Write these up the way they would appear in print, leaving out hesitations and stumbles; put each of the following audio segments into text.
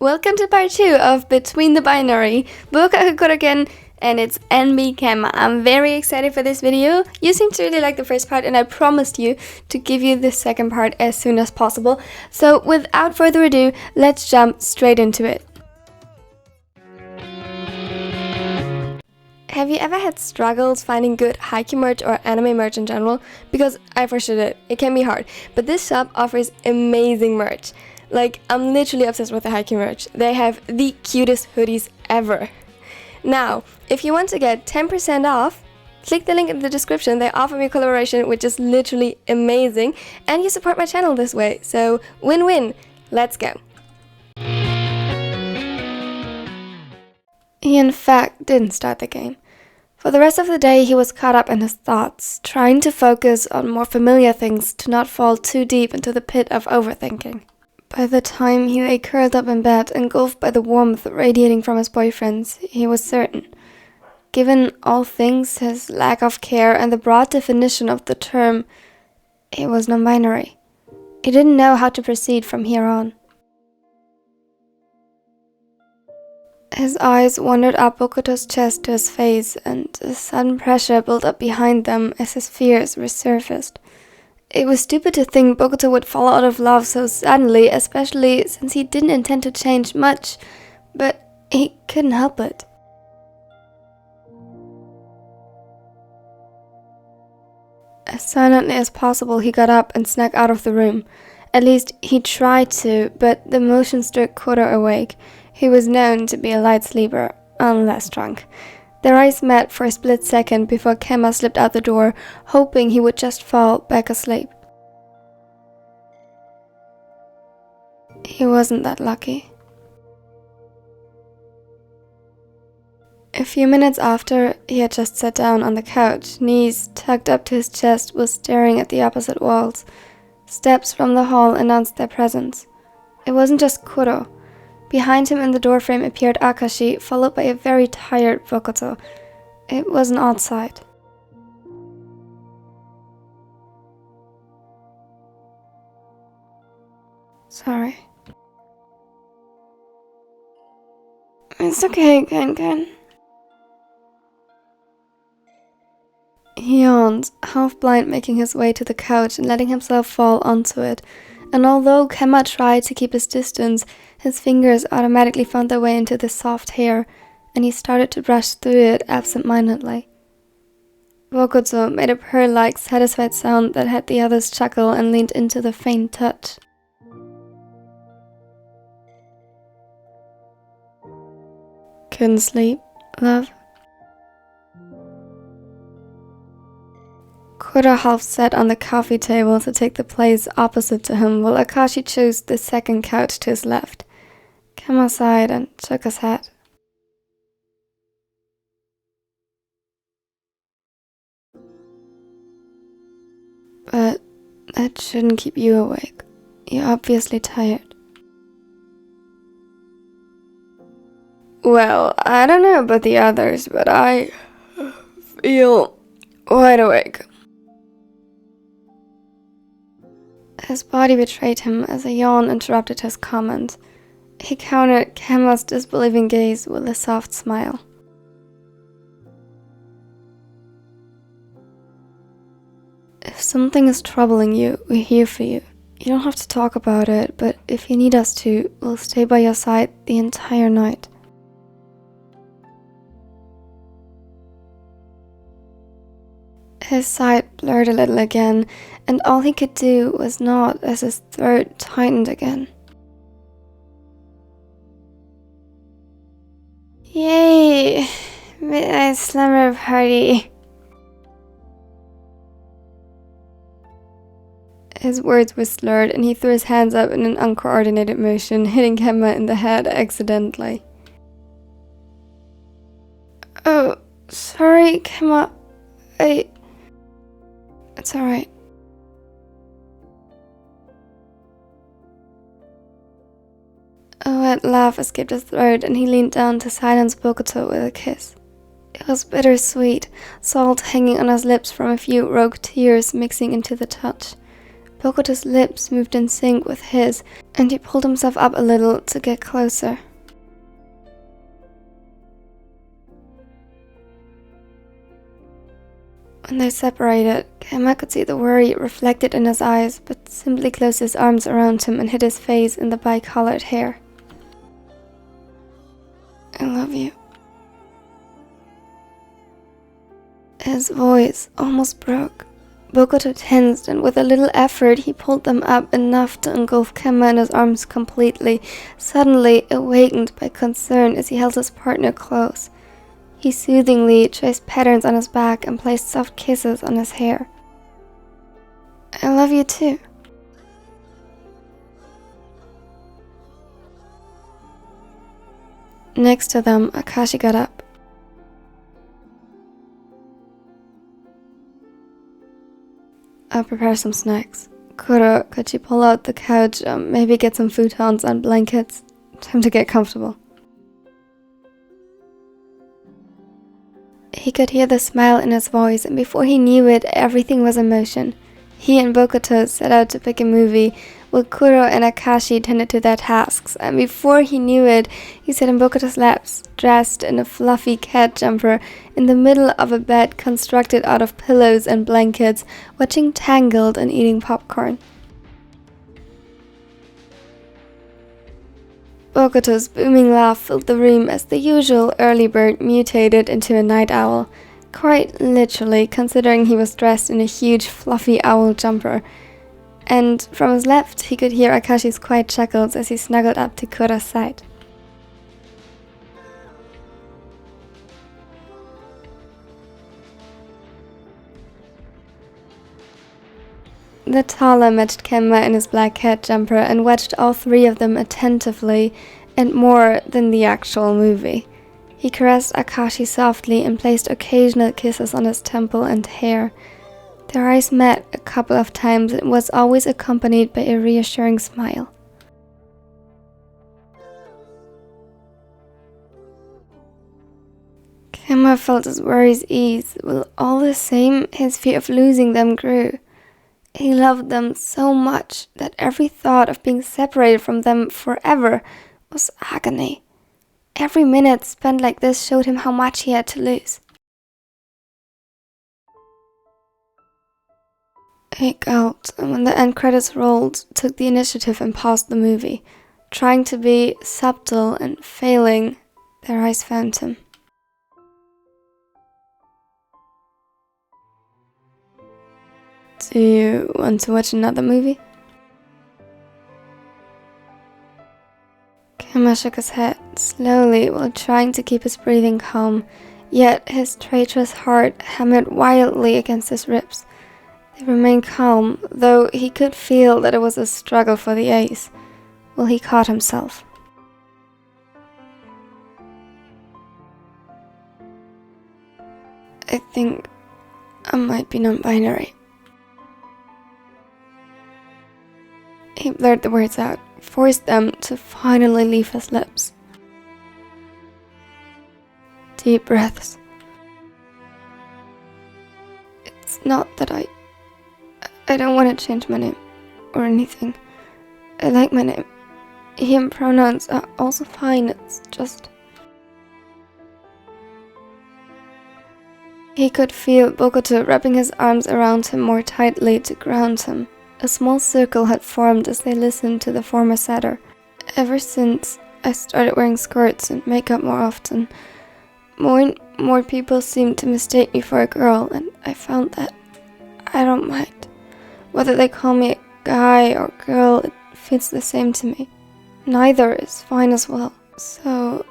welcome to part 2 of Between the Binary, BokuAkaKuroKen, and it's Enby Kenma. I'm very excited for this video. You seem to really like the first part and I promised you to give you the second part as soon as possible. So without further ado, let's jump straight into it. Have you ever had struggles finding good Haikyuu merch or anime merch in general? Because I for sure did. It can be hard, but this shop offers amazing merch. Like, I'm literally obsessed with the Haikyuu merch. They have the cutest hoodies ever. Now, if you want to get 10% off, click the link in the description. They offer me a collaboration, which is literally amazing, and you support my channel this way. So, win-win. Let's go. He in fact didn't start the game. For the rest of the day, he was caught up in his thoughts, trying to focus on more familiar things to not fall too deep into the pit of overthinking. By the time he lay curled up in bed, engulfed by the warmth radiating from his boyfriends, he was certain. Given all things, his lack of care, and the broad definition of the term, it was non-binary. He didn't know how to proceed from here on. His eyes wandered up Bokuto's chest to his face, and a sudden pressure built up behind them as his fears resurfaced. It was stupid to think Bokuto would fall out of love so suddenly, especially since he didn't intend to change much, but he couldn't help it. As silently as possible, he got up and snuck out of the room. At least he tried to, but the motion stirred Kuro awake. He was known to be a light sleeper, unless drunk. Their eyes met for a split second before Kenma slipped out the door, hoping he would just fall back asleep. He wasn't that lucky. A few minutes after, he had just sat down on the couch, knees tucked up to his chest, was staring at the opposite walls. Steps from the hall announced their presence. It wasn't just Kuro. Behind him in the doorframe appeared Akashi, followed by a very tired Bokuto. It was an odd sight. Sorry. It's okay, Ken. He yawned, half-blind, making his way to the couch and letting himself fall onto it. And although Kenma tried to keep his distance, his fingers automatically found their way into the soft hair, and he started to brush through it absent-mindedly. Bokuto made a purr-like, satisfied sound that had the others chuckle and leaned into the faint touch. Couldn't sleep, love? Kuro half sat on the coffee table to take the place opposite to him, while Akashi chose the second couch to his left. Kenma sighed and shook his head. But that shouldn't keep you awake. You're obviously tired. Well, I don't know about the others, but I feel wide awake. His body betrayed him as a yawn interrupted his comment. He countered Kenma's disbelieving gaze with a soft smile. If something is troubling you, we're here for you. You don't have to talk about it, but if you need us to, we'll stay by your side the entire night. His sight blurred a little again, and all he could do was nod as his throat tightened again. Yay! Midnight slumber party. His words were slurred, and he threw his hands up in an uncoordinated motion, hitting Kenma in the head accidentally. Oh, sorry, Kenma. It's alright. A wet laugh escaped his throat, and he leaned down to silence Bokuto with a kiss. It was bittersweet, salt hanging on his lips from a few rogue tears mixing into the touch. Bokuto's lips moved in sync with his, and he pulled himself up a little to get closer. When they separated, Kenma could see the worry reflected in his eyes, but simply closed his arms around him and hid his face in the bi-colored hair. I love you. His voice almost broke. Bokuto tensed, and with a little effort he pulled them up enough to engulf Kenma in his arms completely, suddenly awakened by concern as he held his partner close. He soothingly traced patterns on his back and placed soft kisses on his hair. I love you too. Next to them, Akashi got up. I'll prepare some snacks. Kuro, could you pull out the couch, maybe get some futons and blankets? Time to get comfortable. He could hear the smile in his voice, and before he knew it, everything was in motion. He and Bokuto set out to pick a movie, while Kuro and Akashi tended to their tasks, and before he knew it, he sat in Bokuto's laps, dressed in a fluffy cat jumper, in the middle of a bed constructed out of pillows and blankets, watching Tangled and eating popcorn. Bokuto's booming laugh filled the room as the usual early bird mutated into a night owl, quite literally considering he was dressed in a huge fluffy owl jumper. And from his left he could hear Akashi's quiet chuckles as he snuggled up to Kuro's side. The taller matched Kenma in his black cat jumper and watched all three of them attentively, and more than the actual movie. He caressed Akashi softly and placed occasional kisses on his temple and hair. Their eyes met a couple of times and was always accompanied by a reassuring smile. Kenma felt his worries ease, while all the same his fear of losing them grew. He loved them so much that every thought of being separated from them forever was agony. Every minute spent like this showed him how much he had to lose. He gulped, and when the end credits rolled, took the initiative and paused the movie. Trying to be subtle and failing, their eyes found him. Do you want to watch another movie? Kenma shook his head slowly while trying to keep his breathing calm, yet his traitorous heart hammered wildly against his ribs. They remained calm, though he could feel that it was a struggle for the ace, while he caught himself. I think I might be non-binary. He blurred the words out, forced them to finally leave his lips. Deep breaths. It's not that I don't want to change my name or anything. I like my name. He and pronouns are also fine, it's just... He could feel Bokuto wrapping his arms around him more tightly to ground him. A small circle had formed as they listened to the former satyr. Ever since I started wearing skirts and makeup more often, more and more people seemed to mistake me for a girl, and I found that I don't mind. Whether they call me a guy or girl, it feels the same to me. Neither is fine as well. So...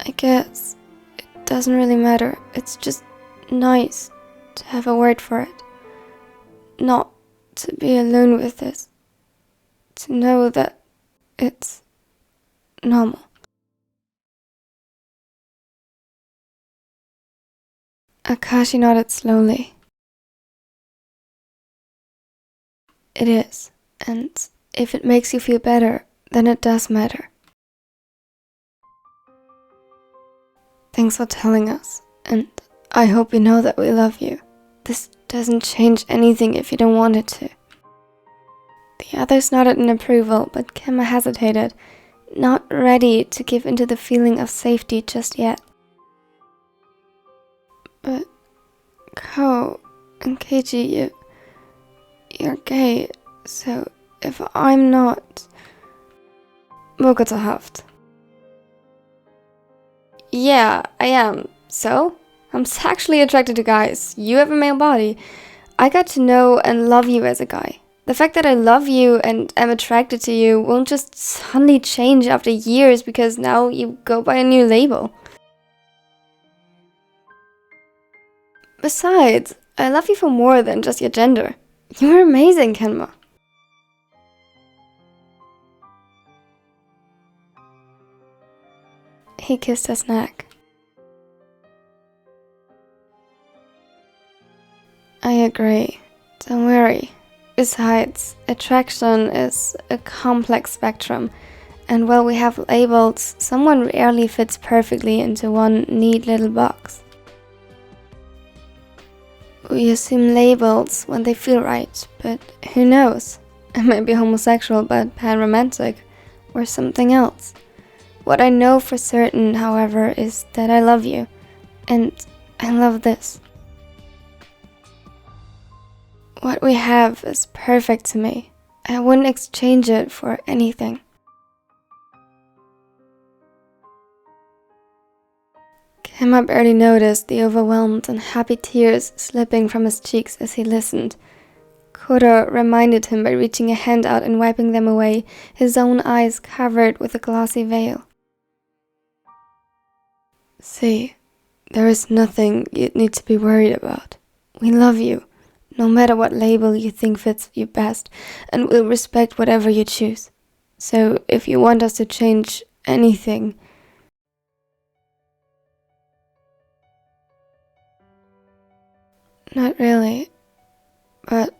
I guess it doesn't really matter. It's just nice to have a word for it. Not to be alone with this. To know that it's normal. Akashi nodded slowly. It is, and if it makes you feel better, then it does matter. Thanks for telling us, and I hope you know that we love you. This doesn't change anything if you don't want it to. The others nodded in approval, but Kenma hesitated, not ready to give into the feeling of safety just yet. But Ko and Keiji, you're gay, so if I'm not... Bokuto huffed. Yeah, I am. So? I'm sexually attracted to guys. You have a male body. I got to know and love you as a guy. The fact that I love you and am attracted to you won't just suddenly change after years because now you go by a new label. Besides, I love you for more than just your gender. You're amazing, Kenma. He kissed his neck. I agree. Don't worry. Besides, attraction is a complex spectrum, and while we have labels, someone rarely fits perfectly into one neat little box. We assume labels when they feel right, but who knows? I might be homosexual but panromantic, or something else. What I know for certain, however, is that I love you, and I love this. What we have is perfect to me. I wouldn't exchange it for anything. Kenma barely noticed the overwhelmed and happy tears slipping from his cheeks as he listened. Kuro reminded him by reaching a hand out and wiping them away, his own eyes covered with a glossy veil. See, there is nothing you'd need to be worried about. We love you, no matter what label you think fits you best, and we'll respect whatever you choose. So if you want us to change anything... Not really, but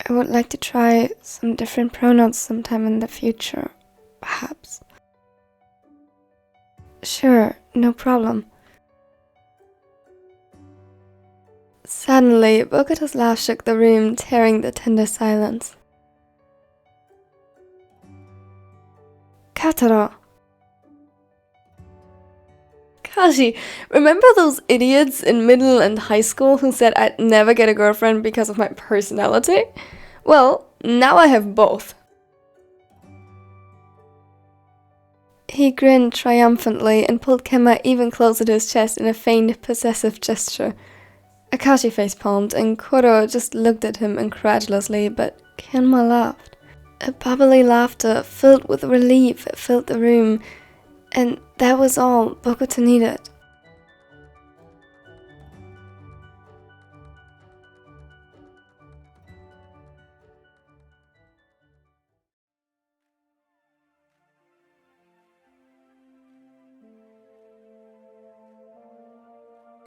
I would like to try some different pronouns sometime in the future, perhaps. Sure, no problem. Suddenly, Bokuto's laugh shook the room, tearing the tender silence. Kataro. Kashi, remember those idiots in middle and high school who said I'd never get a girlfriend because of my personality? Well, now I have both. He grinned triumphantly and pulled Kenma even closer to his chest in a faint, possessive gesture. Akashi face-palmed and Kuro just looked at him incredulously, but Kenma laughed. A bubbly laughter filled with relief filled the room, and that was all Bokuto needed.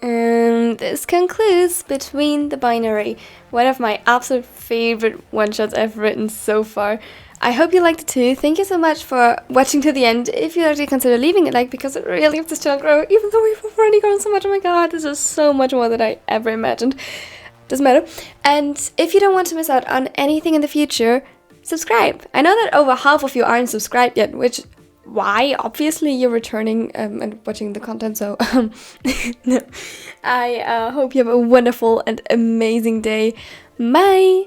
And this concludes Between the Binary, one of my absolute favorite one-shots I've written so far. I hope you liked it too. Thank you so much for watching to the end. If you'd actually consider leaving a like, because it really helps this channel grow, even though we've already grown so much. Oh my god, this is so much more than I ever imagined. Doesn't matter. And if you don't want to miss out on anything in the future, subscribe. I know that over half of you aren't subscribed yet, which... Why? Obviously you're returning and watching the content, so no. I hope you have a wonderful and amazing day. Bye!